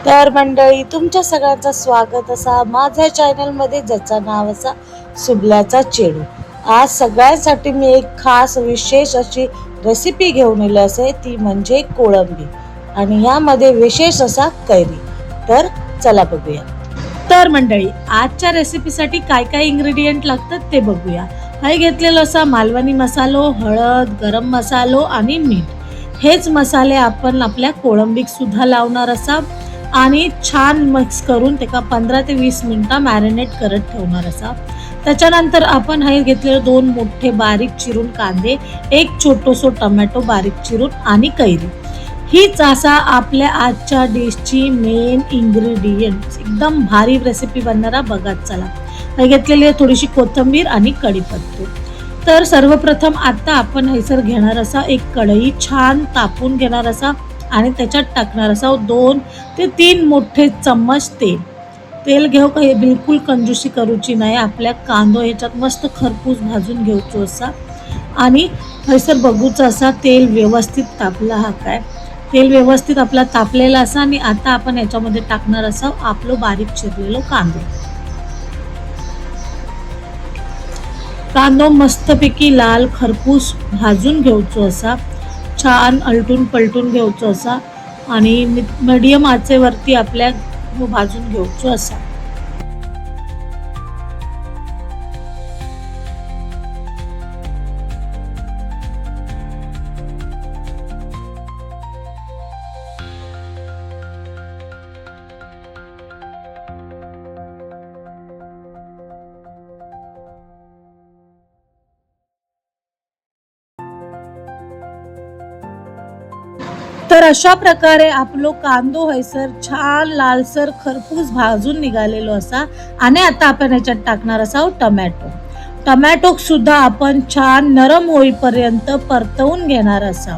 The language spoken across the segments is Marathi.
तर मंडळी, तुमच्या सगळ्यांचं स्वागत असा माझ्या चॅनलमध्ये, ज्याचं नाव असा सुबल्याचा चेडू. आज सगळ्यांसाठी मी एक खास विशेष अशी रेसिपी घेऊन आली असे, ती म्हणजे कोळंबी, आणि यामध्ये विशेष असा कैरी. तर चला बघूया. तर मंडळी, आजच्या रेसिपीसाठी काय काय इन्ग्रेडियंट लागतात ते बघूया. हे घेतलेलं असा मालवणी मसालो, हळद, गरम मसालो आणि मीठ. हेच मसाले आपण आपल्या कोळंबीक सुद्धा लावणार असा आणि छान मिक्स करून त्याला 15 ते 20 मिनिटं मॅरिनेट करत ठेवणार असा. त्याच्यानंतर आपण हे घेतलेले 2 मोठे बारीक चिरून कांदे, एक छोटोसो टोमॅटो बारीक चिरून आणि कैरी. हीच असा आपल्या आजच्या डिशची मेन इन्ग्रेडियंट्स. एकदम भारी रेसिपी बनणारा बघा. चला, हे घेतलेली आहे थोडीशी कोथिंबीर आणि कढीपत्ता. तर सर्वप्रथम आता आपण हैसर घेणार असा एक कढई छान तापून घेणार असा आणि त्याच्यात टाकणार असा 2 ते 3 मोठे चम्मच तेल घेऊ. काही बिलकुल कंजूसी करूची नाही. आपल्या कांदो ह्याच्यात मस्त खरपूस भाजून घेऊचो असा आणि हैसर बघूचं असा तेल व्यवस्थित तापला. हा काय तेल व्यवस्थित आपला तापलेला असा आणि आता आपण ह्याच्यामध्ये टाकणार असा आपलं बारीक चिरलेलो कांदो मस्तपैकी लाल खरपूस भाजून घेऊचो असा. छान अलटून पलटून घ्यायचो असा आणि मीडियम आचेवरती आपल्या भाजून घ्यायचो असा. तर अशा प्रकारे आपलो कांदो हैसर छान लालसर खरपूस भाजून निघालेलो असा आणि आता आपण ह्याच्यात टाकणार असा टोमॅटो सुद्धा आपण छान नरम होईपर्यंत परतवून घेणार असा.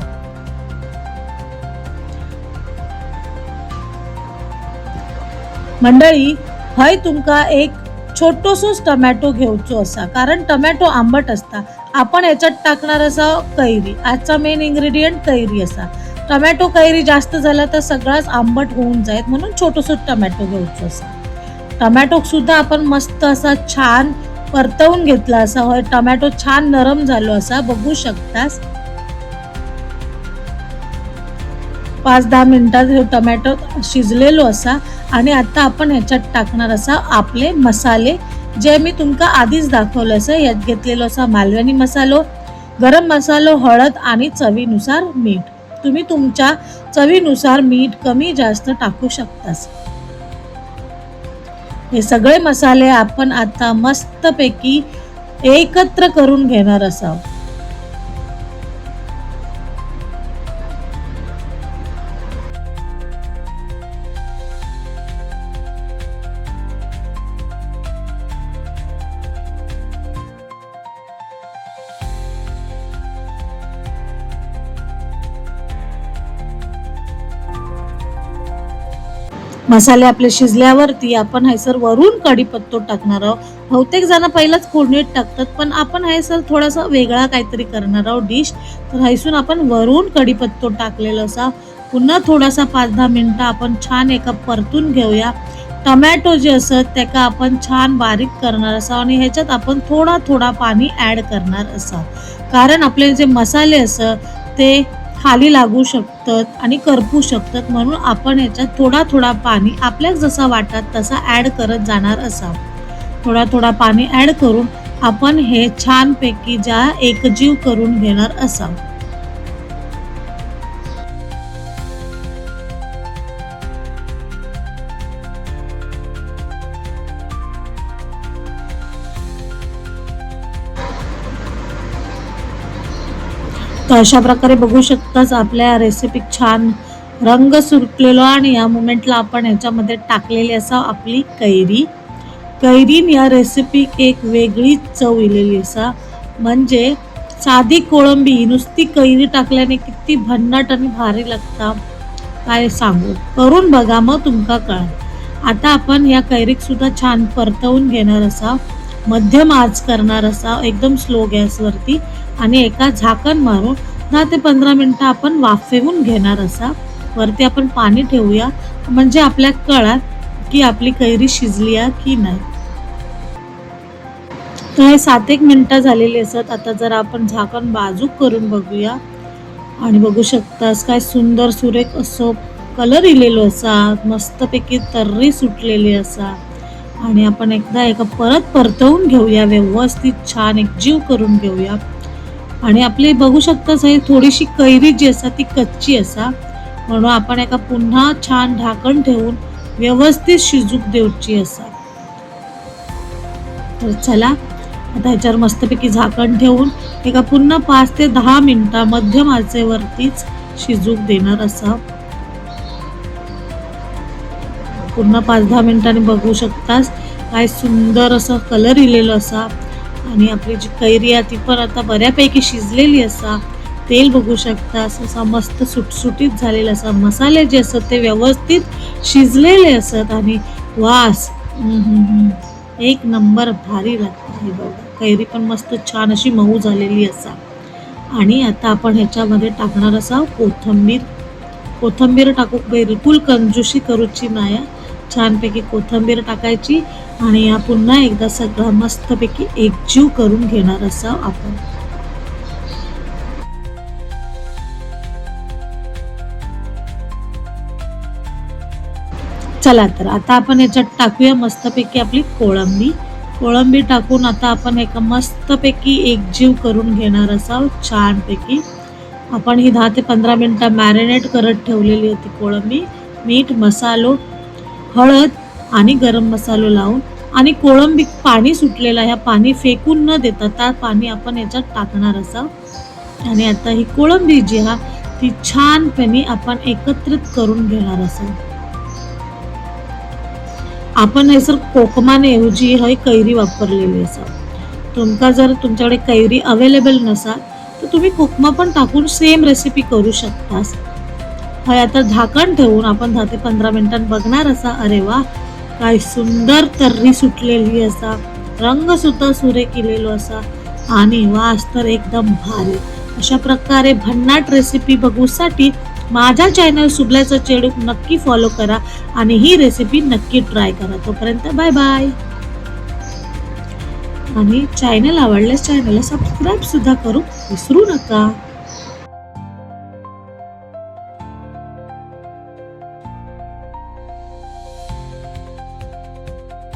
मंडळी, हय तुमका एक छोटोसोच टोमॅटो घेऊचो असा, कारण टोमॅटो आंबट असता. आपण ह्याच्यात टाकणार असा कैरी. आजचा मेन इन्ग्रेडियंट कैरी असा. टोमॅटो कैरी जास्त झाला तर सगळाच आंबट होऊन जाईल, म्हणून छोटोसो टोमॅटो घ्यायचो असा. टोमॅटो सुद्धा आपण मस्त असा छान परतवून घेतला असा. होय, टोमॅटो छान नरम झालो असा, बघू शकतास. 5-10 मिनिटात हे टोमॅटो शिजलेलो असा आणि आता आपण ह्याच्यात टाकणार असा आपले मसाले, जे मी तुमका आधीच दाखवलं असं. यात घेतलेलो असा मालवणी मसालो, गरम मसालो, हळद आणि चवीनुसार मीठ. तुम्ही तुमच्या चवीनुसार मीठ कमी जास्त टाकू शकतास. हे सगळे मसाले आपण आता मस्तपैकी एकत्र करून घेणार असाव. मसाले आपले शिजल्यावरती आपण हैसर वरून कढीपत्ता टाकणार आहोत. बहुतेक जण पहिलाच फोडणीत टाकतात, पण आपण हैसर थोडासा वेगळा काहीतरी करणार आहोत डिश. तर हैसून आपण वरून कढीपत्ता टाकलेला असा. पुन्हा थोडासा 5-10 मिनिटं आपण छान एका परतून घेऊया. टोमॅटो जे असत त्याका आपण छान बारीक करणार असा आणि ह्याच्यात आपण थोडा पाणी ॲड करणार असा, कारण आपले जे मसाले असत ते खाली लागू शकतात आणि करपू शकतात, म्हणून आपण ह्याच्यात थोडा पाणी आपल्याला जसा वाटत तसा ॲड करत जाणार असा. थोडा पाणी ॲड करून आपण हे छानपैकी एकजीव करून घेणार असा. तर अशा प्रकारे बघू शकताच आपल्या रेसिपी छान रंग सुटलेलो आणि या मोमेंटला आपण ह्याच्यामध्ये टाकलेली असा आपली कैरीन या रेसिपी एक वेगळी चव इलेली असा. म्हणजे साधी कोळंबी नुसती कैरी टाकल्याने किती भन्नाट आणि भारी लागता, काय सांगू. करून बघा, मग तुमका कळेल. आता आपण या कैरीक सुद्धा छान परतवून घेणार असा. मध्यम आच करणार असा, एकदम स्लो गॅसवरती, आणि एका झाकण मारून 10 ते 15 मिनिटं आपण वाफेवून घेणार असा. वरती आपण पाणी ठेवूया, म्हणजे आपल्या कळात की आपली कैरी शिजली आहे की नाही. तर हे 7-1 मिनिटं झालेली असत. आता जरा आपण झाकण बाजूक करून बघूया आणि बघू शकतास काय सुंदर सुरेख असं कलर इलेलो असा, मस्तपैकी तर्री सुटलेली असा. आणि आपण एकदा परत परतवून घेऊया, व्यवस्थित छान एकजीव करून घेऊया. आणि आपली बघू शकताच हे थोडीशी कैरी जी असा ती कच्ची असा, म्हणून आपण पुन्हा छान ढाकण ठेवून व्यवस्थित शिजूक देऊची असा. तर चला आता ह्याच्यावर मस्तपैकी झाकण ठेवून पुन्हा 5 ते 10 मिनिटं मध्यम आचेवरतीच शिजूक देणार असा. पुन्हा 5-10 मिनिटांनी बघू शकतास काय सुंदर असं कलर इलेलं असा. आणि आपली जी कैरी आहे ती पण आता बऱ्यापैकी शिजलेली असा. तेल बघू शकतास असा मस्त सुटसुटीत झालेला असा. मसाले जे असतात ते व्यवस्थित शिजलेले असतात आणि वास एक नंबर भारी लागते. बघा कैरी पण मस्त छान अशी मऊ झालेली असा. आणि आता आपण ह्याच्यामध्ये टाकणार असा कोथंबीर टाकू, बिलकुल कंजूशी करूची नाही. छानपैकी कोथंबीर टाकायची आणि या पुन्हा एकदा सगळं मस्तपैकी एकजीव करून घेणार असा आपण. चला तर आता आपण याच्यात टाकूया मस्तपैकी आपली कोळंबी टाकून आता आपण मस्तपैकी एकजीव करून घेणार असा छानपैकी. आपण ही 10 ते 15 मिनिटं मॅरिनेट करत ठेवलेली होती कोळंबी. मीठ, मसालो, हळद आणि गरम मसालो लावून. आणि कोळंबी पाणी सुटलेला, ह्या पाणी फेकून न देता त्या पाणी आपण याच्यात टाकणार असा. आणि आता ही कोळंबी जी हा ती छानपणे आपण एकत्रित करून घेणार असा. आपण हे सर कोकमाने ऐवजी कैरी वापरलेली असा. जर तुमच्याकडे कैरी अवेलेबल नसाल तर तुम्ही कोकमा पण टाकून सेम रेसिपी करू शकतास. आता झाकण ठेवून आपण 10 ते 15 मिनिटांनी बघणार असा. अरे वा काय सुंदर तर्री सुटलेली असा, रंग सुद्धा सुरेख केलेलो असा आणि वास तर एकदम भारी. अशा प्रकारे भन्नाट रेसिपी बघूसाठी माझ्या चॅनल सुबल्याचा चेडू नक्की फॉलो करा आणि ही रेसिपी नक्की ट्राय करा. तोपर्यंत बाय बाय. आणि चॅनल आवडल्यास चॅनलला सबस्क्राईब सुद्धा करू विसरू नका.